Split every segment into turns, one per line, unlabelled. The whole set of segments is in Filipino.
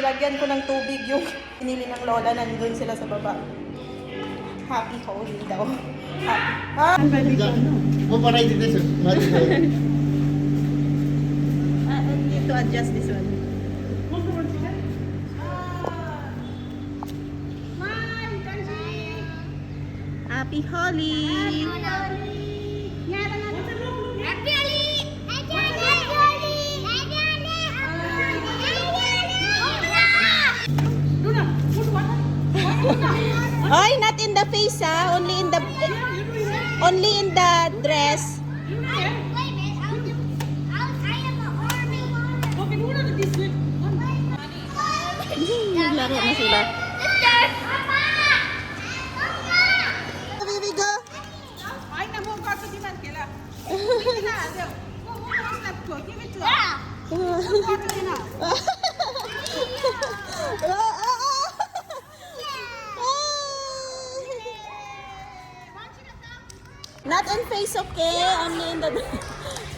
Nilagyan ko ng tubig yung pinili ng lola, nandun sila sa baba. Happy Holy daw. Happy.
Paparay din this one.
Need to adjust this one. Happy Holy! Oy, not in the face ah, only in the dress. Naglaro na sila. Baby, go.
I never got to the man killer. Give it to her.
Not in face, okay? Only in the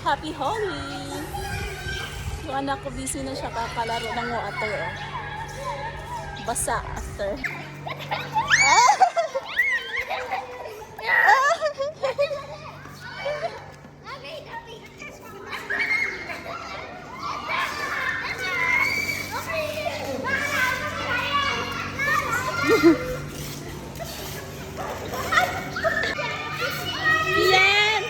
Happy Holy. Yung anak ko busy na siya kakalaro ng water. Oh. Basa after. Yan!